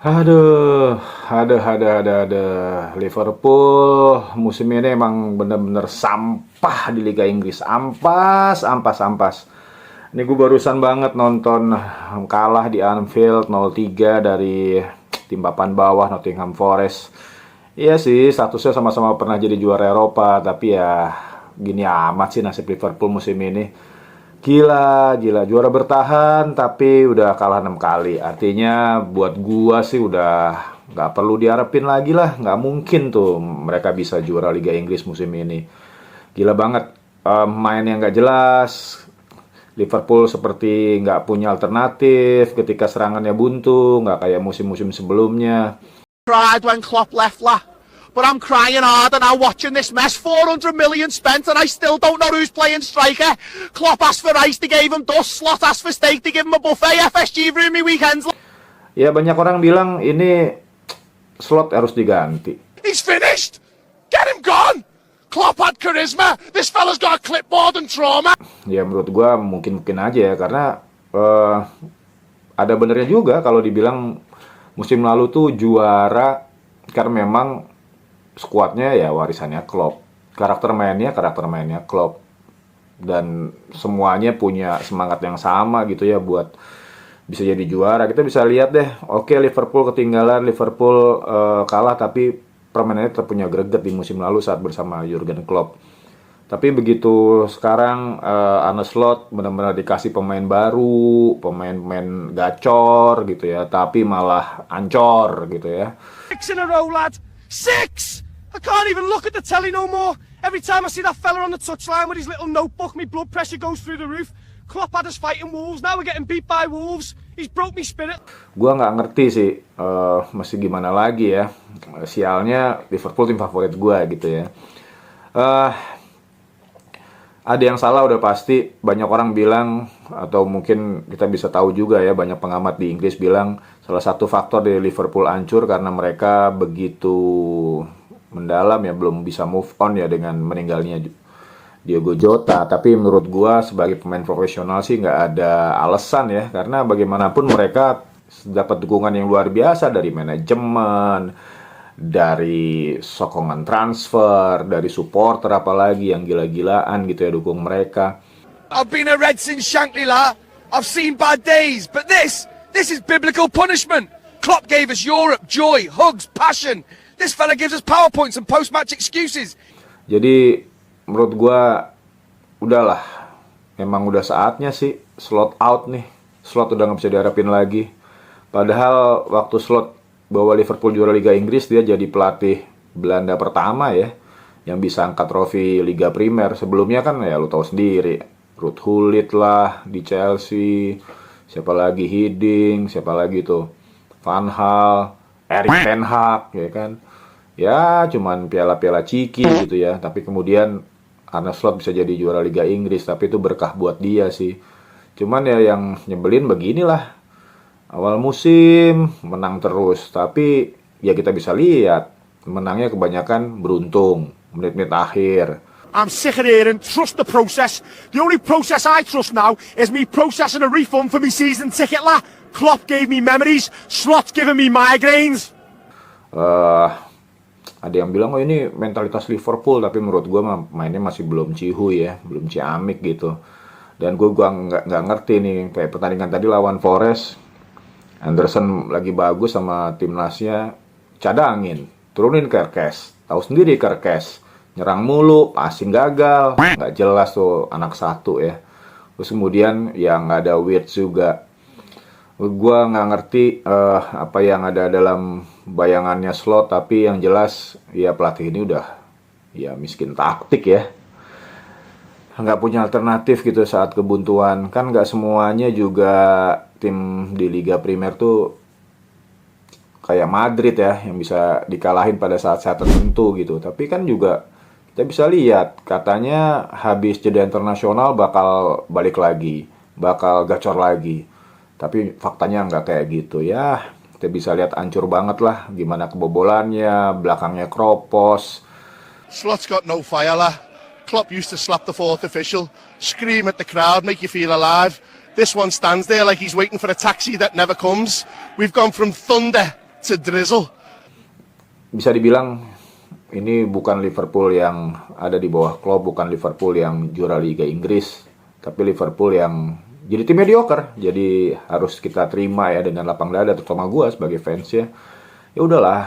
Aduh, ada. Liverpool musim ini emang bener-bener sampah di Liga Inggris. Ampas, ampas, ampas. Ini gue barusan banget nonton kalah di Anfield 0-3 dari tim papan bawah Nottingham Forest. Iya sih, statusnya sama-sama pernah jadi juara Eropa, tapi ya gini amat sih nasib Liverpool musim ini. Gila, gila. Juara bertahan tapi udah kalah 6 kali. Artinya buat gua sih udah nggak perlu diharapin lagi lah. Nggak mungkin tuh mereka bisa juara Liga Inggris musim ini. Gila banget. Main yang nggak jelas. Liverpool seperti nggak punya alternatif ketika serangannya buntu. Nggak kayak musim-musim sebelumnya. Cried when Klopp left lah. But I'm crying harder now watching this mess. 400 million spent and I still don't know who's playing striker. Klopp asked for rice, they gave him dust. Slot asked for steak, they give him a buffet. FSG ruin me weekends. Ya banyak orang bilang ini slot harus diganti. He's finished. Get him gone. Klopp had charisma. This fella's got a clipboard and trauma. Ya menurut gua mungkin aja ya karena ada benernya juga kalau dibilang musim lalu tuh juara karena memang skuadnya ya warisannya Klopp. Karakter mainnya Klopp. Dan semuanya punya semangat yang sama gitu ya buat bisa jadi juara. Kita bisa lihat deh, oke Liverpool ketinggalan, Liverpool kalah tapi permainannya tetap punya greget di musim lalu saat bersama Jurgen Klopp. Tapi begitu sekarang Arne Slot benar-benar dikasih pemain baru, pemain-pemain gacor gitu ya, tapi malah ancor gitu ya. 6 in a row, lad. 6! I can't even look at the telly no more. Every time I see that fella on the touchline with his little notebook, my blood pressure goes through the roof. Klopp had us fighting Wolves, now we're getting beat by Wolves. He's broke me spirit. Gua nggak ngerti sih, mesti gimana lagi ya. Sialnya Liverpool tim favorit gua gitu ya. Ada yang salah udah pasti. Banyak orang bilang, atau mungkin kita bisa tahu juga ya, banyak pengamat di Inggris bilang salah satu faktor dari Liverpool hancur karena mereka begitu mendalam ya, belum bisa move on ya dengan meninggalnya Diogo Jota. Tapi menurut gua sebagai pemain profesional sih nggak ada alasan ya, karena bagaimanapun mereka dapat dukungan yang luar biasa dari manajemen, dari sokongan transfer, dari supporter apalagi yang gila-gilaan gitu ya dukung mereka. I've been a Red since Shankly-La. I've seen bad days, but this is biblical punishment. Klopp gave us Europe, joy, hugs, passion. This fella gives us PowerPoints and post-match excuses. Jadi menurut gua udahlah, memang udah saatnya sih Slot out nih. Slot udah nggak bisa diharapin lagi. Padahal waktu Slot bawa Liverpool juara Liga Inggris, dia jadi pelatih Belanda pertama ya yang bisa angkat trofi Liga Primer. Sebelumnya kan ya lu tahu sendiri, Ruud Gullit lah di Chelsea, siapa lagi Hiddink, siapa lagi tuh Van Gaal, Erik ten Hag ya kan. Ya cuman piala-piala ciki gitu ya. Tapi kemudian Arne Slot bisa jadi juara Liga Inggris, tapi itu berkah buat dia sih. Cuman ya yang nyebelin beginilah. Awal musim menang terus, tapi ya kita bisa lihat menangnya kebanyakan beruntung menit-menit akhir. I'm sick of hearing trust the process. The only process I trust now is me processing a refund for me season ticket lah. Klopp gave me memories, Slot's giving me migraines. Ada yang bilang oh ini mentalitas Liverpool, tapi menurut gue mainnya masih belum cihuy ya, belum ciamik gitu. Dan gue nggak ngerti nih kayak pertandingan tadi lawan Forest, Anderson lagi bagus sama timnasnya, cadangin, turunin Kerkes, tahu sendiri Kerkes, nyerang mulu, passing gagal, nggak jelas tuh anak satu ya. Terus kemudian ya nggak ada Wirtz juga. Gue nggak ngerti apa yang ada dalam bayangannya Slot, tapi yang jelas ya pelatih ini udah ya miskin taktik ya, nggak punya alternatif gitu saat kebuntuan. Kan nggak semuanya juga tim di Liga Primer tuh kayak Madrid ya yang bisa dikalahin pada saat-saat tertentu gitu. Tapi kan juga kita bisa lihat katanya habis jeda internasional bakal balik lagi, bakal gacor lagi. Tapi faktanya nggak kayak gitu ya. Kita bisa lihat hancur banget lah gimana kebobolannya, belakangnya kropos. Slot's got no fire lah. Klopp used to slap the fourth official, scream at the crowd, make you feel alive. This one stands there like he's waiting for a taxi that never comes. We've gone from thunder to drizzle. Bisa dibilang ini bukan Liverpool yang ada di bawah Klopp, bukan Liverpool yang juara Liga Inggris, tapi Liverpool yang jadi tim mediocre. Jadi harus kita terima ya dengan lapang dada, terutama gue sebagai fans ya. Ya udahlah,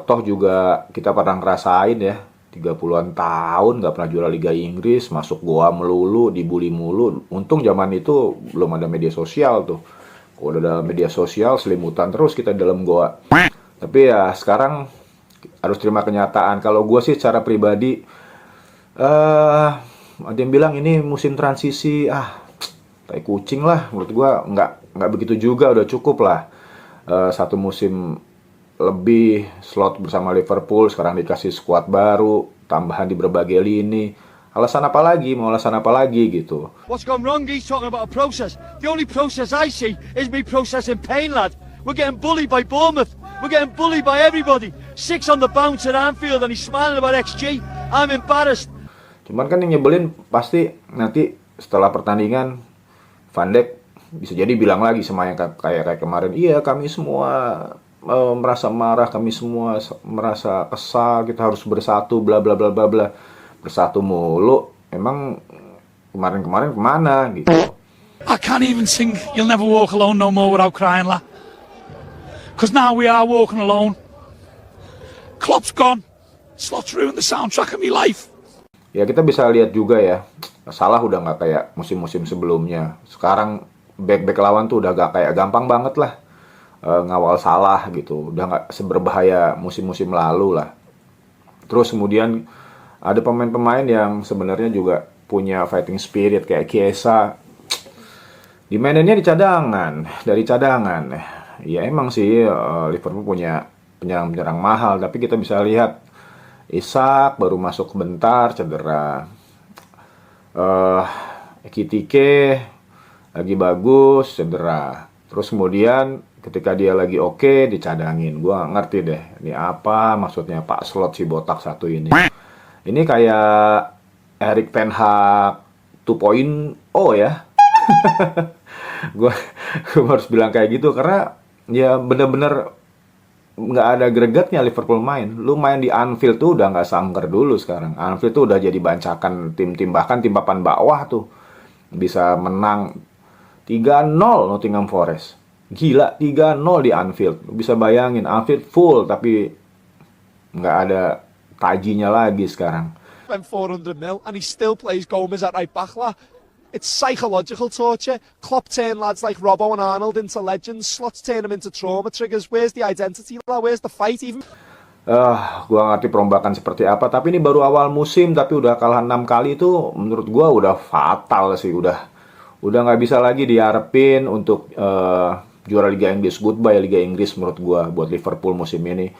toh juga kita pernah ngerasain ya, 30-an tahun nggak pernah juara Liga Inggris, masuk goa melulu, dibully mulu. Untung zaman itu belum ada media sosial tuh. Kalau udah ada media sosial, selimutan terus kita di dalam goa. Tapi ya sekarang harus terima kenyataan. Kalau gue sih secara pribadi, ada yang bilang ini musim transisi, tai kucing lah. Menurut gue nggak begitu juga, udah cukup lah. Satu musim lebih slot bersama Liverpool, sekarang dikasih skuad baru, tambahan di berbagai lini. Alasan apa lagi? Mau alasan apa lagi gitu? What's gone wrong? He's talking about a process. The only process I see is me processing pain, lad. We're getting bullied by Bournemouth. We're getting bullied by everybody. 6 on the bounce at Anfield and he's smiling about XG. I'm embarrassed. Cuman kan yang nyebelin pasti nanti setelah pertandingan Van Dijk bisa jadi bilang lagi sama yang kayak kemarin, iya kami semua merasa marah, kami semua merasa kesal, kita harus bersatu, bla bla bla bla bla. Bersatu mulu, emang kemarin kemana gitu? I can't even sing You'll Never Walk Alone no more without crying, la. Because now we are walking alone. Klopp's gone. Slot's ruined the soundtrack of my life. Ya kita bisa lihat juga ya, Salah udah nggak kayak musim-musim sebelumnya. Sekarang back lawan tuh udah gak kayak gampang banget lah ngawal Salah gitu. Udah nggak seberbahaya musim-musim lalu lah. Terus kemudian ada pemain-pemain yang sebenarnya juga punya fighting spirit kayak Chiesa. Dimaininnya dari cadangan. Ya emang sih Liverpool punya penyerang-penyerang mahal, tapi kita bisa lihat Isak baru masuk bentar cedera. Ekitike lagi bagus cedera. Terus kemudian ketika dia lagi oke dicadangin. Gua ngerti deh, ini apa maksudnya Pak Slot si botak satu ini. Ini kayak Erik ten Hag 2.0 ya. Gue harus bilang kayak gitu karena ya bener-bener nggak ada gregetnya Liverpool main. Lu main di Anfield tuh udah nggak sangker dulu sekarang. Anfield tuh udah jadi bancakan tim-tim, bahkan tim papan bawah tuh bisa menang 3-0 Nottingham Forest. Gila, 3-0 di Anfield. Lu bisa bayangin Anfield full tapi nggak ada tajinya lagi sekarang. Spent 400 mil and he still plays Gomez at right back, lah. It's psychological torture. Klopp turned lads like Robbo and Arnold into legends. Slots turn them into trauma triggers. Where's the identity, lah? Where's the fight even? Gua ngerti perombakan seperti apa, tapi ini baru awal musim tapi udah kalah 6 kali itu menurut gua udah fatal sih, udah nggak bisa lagi diharapin untuk juara Liga Inggris. Goodbye Liga Inggris menurut gua buat Liverpool musim ini.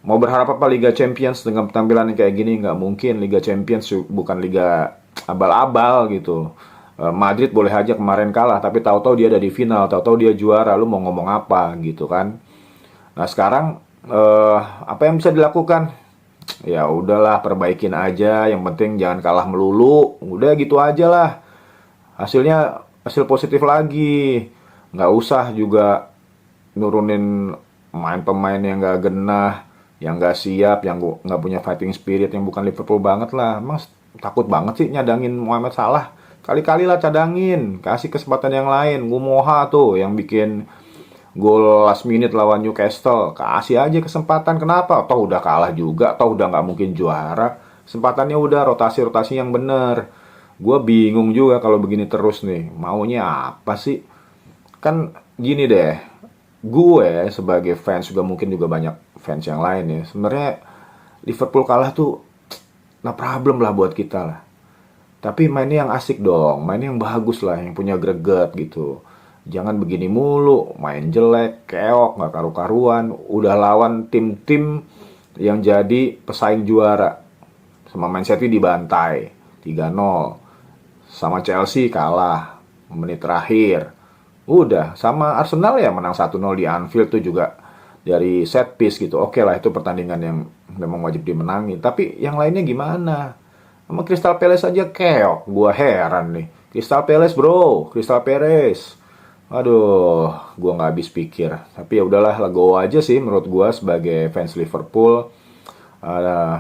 Mau berharap apa Liga Champions dengan penampilan yang kayak gini? Nggak mungkin. Liga Champions bukan liga abal-abal gitu. Madrid boleh aja kemarin kalah, tapi tahu-tahu dia ada di final, tahu-tahu dia juara, lu mau ngomong apa gitu kan? Nah sekarang apa yang bisa dilakukan? Ya udahlah, perbaikin aja. Yang penting jangan kalah melulu. Udah gitu aja lah. Hasil positif lagi. Nggak usah juga nurunin pemain yang nggak genah, yang nggak siap, yang nggak punya fighting spirit, yang bukan Liverpool banget lah. Emang takut banget sih nyadangin Mohamed Salah. Kali-kali lah cadangin, kasih kesempatan yang lain. Gumoha tuh yang bikin gol last minute lawan Newcastle, kasih aja kesempatan. Kenapa? Toh udah kalah juga, toh udah nggak mungkin juara. Kesempatannya udah, rotasi yang bener. Gue bingung juga kalau begini terus nih. Maunya apa sih? Kan gini deh, gue sebagai fans juga mungkin juga banyak fans yang lain ya. Sebenarnya Liverpool kalah tuh nah problem lah buat kita lah. Tapi mainnya yang asik dong, mainnya yang bagus lah, yang punya greget gitu. Jangan begini mulu, main jelek, keok, gak karu-karuan. Udah lawan tim-tim yang jadi pesaing juara. Sama Man City dibantai 3-0. Sama Chelsea kalah menit terakhir. Udah, sama Arsenal ya menang 1-0 di Anfield tuh juga dari set piece gitu. Oke lah, itu pertandingan yang memang wajib dimenangi. Tapi yang lainnya gimana? Sama Crystal Palace aja keok. Gua heran nih. Crystal Palace bro, Crystal Palace. Aduh, gua nggak habis pikir. Tapi ya udahlah, legowo aja sih menurut gua sebagai fans Liverpool. Eh,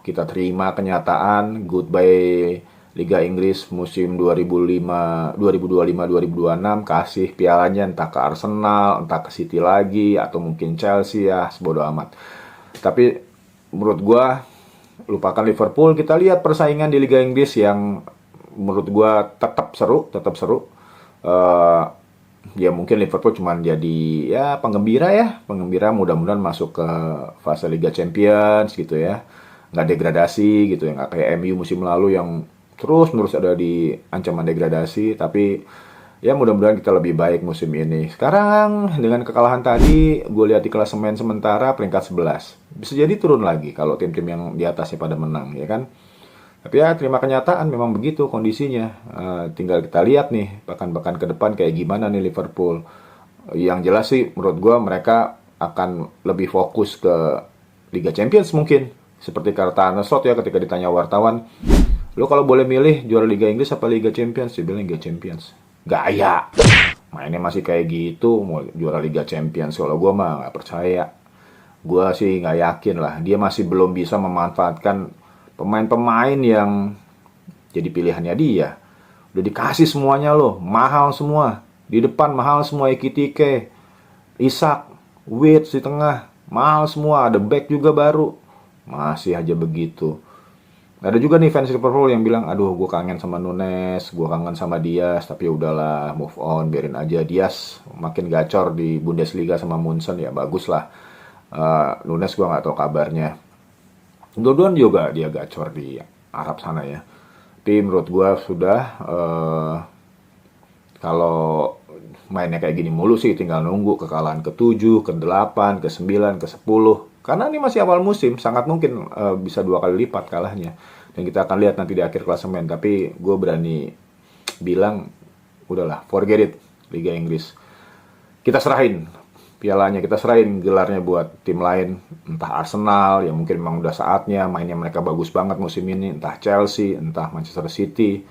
Kita terima kenyataan goodbye Liga Inggris musim 2025-2026, kasih pialanya entah ke Arsenal, entah ke City lagi, atau mungkin Chelsea, ya sebodo amat. Tapi menurut gua lupakan Liverpool, kita lihat persaingan di Liga Inggris yang menurut gua tetap seru, tetap seru. Eh, Ya mungkin Liverpool cuma jadi ya penggembira, mudah-mudahan masuk ke fase Liga Champions gitu ya, nggak degradasi gitu ya, nggak kayak MU musim lalu yang terus ada di ancaman degradasi. Tapi ya mudah-mudahan kita lebih baik musim ini. Sekarang dengan kekalahan tadi, gue lihat di klasemen sementara peringkat 11, bisa jadi turun lagi kalau tim-tim yang di atasnya pada menang, ya kan. Tapi ya terima kenyataan, memang begitu kondisinya. Tinggal kita lihat nih pekan-pekan ke depan kayak gimana nih Liverpool. Yang jelas sih menurut gue mereka akan lebih fokus ke Liga Champions mungkin. Seperti kata Arne Slot ya ketika ditanya wartawan, lo kalau boleh milih juara Liga Inggris apa Liga Champions? Dia bilang Liga Champions. Gaya. Mainnya masih kayak gitu, mau juara Liga Champions. Kalau gue mah nggak percaya. Gue sih nggak yakin lah. Dia masih belum bisa memanfaatkan pemain-pemain yang jadi pilihannya dia. Udah dikasih semuanya loh, mahal semua. Di depan mahal semua, Ekitike, Isak, Wirtz di tengah, mahal semua. Ada back juga baru, masih aja begitu. Ada juga nih fans Liverpool yang bilang, aduh gue kangen sama Nunes, gue kangen sama Diaz. Tapi udahlah, move on, biarin aja. Diaz makin gacor di Bundesliga sama Munson, ya bagus lah. Nunes gue gak tahu kabarnya. Dua-duaan juga dia gacor di Arab sana ya. Tapi menurut gue sudah, kalau mainnya kayak gini mulu sih tinggal nunggu kekalahan ke-7, ke-8, ke-9, ke-10. Karena ini masih awal musim, sangat mungkin bisa 2 kali lipat kalahnya. Dan kita akan lihat nanti di akhir klasemen. Tapi gue berani bilang, udahlah, forget it, Liga Inggris. Kita serahin pialanya, kita serahin gelarnya buat tim lain, entah Arsenal yang mungkin memang udah saatnya, mainnya mereka bagus banget musim ini, entah Chelsea, entah Manchester City,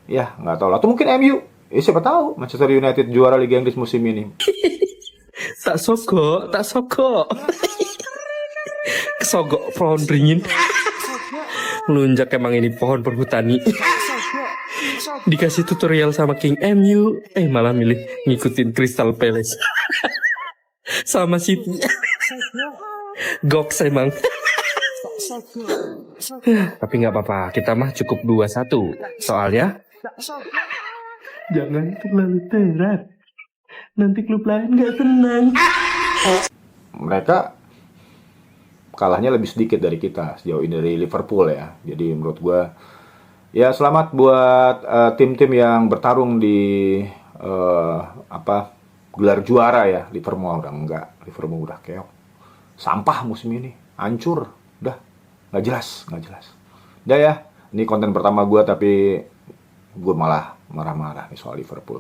ya nggak tahu lah, atau mungkin MU, siapa tahu Manchester United juara Liga Inggris musim ini. Tak sogok, tak sogok. Kesogok pohon beringin. Melunjak emang ini pohon perhutani. Dikasih tutorial sama King MU, malah milih ngikutin Crystal Palace. Sama City. Goks emang. Tapi nggak apa-apa, kita mah cukup 2-1. Soalnya jangan terlalu terat. Nanti klub lain nggak tenang. Mereka kalahnya lebih sedikit dari kita sejauh ini dari Liverpool ya. Jadi menurut gue ya selamat buat tim-tim yang bertarung di gelar juara ya. Liverpool udah enggak, Liverpool udah keok, sampah musim ini, hancur, udah nggak jelas. Udah ya, ini konten pertama gue tapi gue malah marah-marah nih soal Liverpool.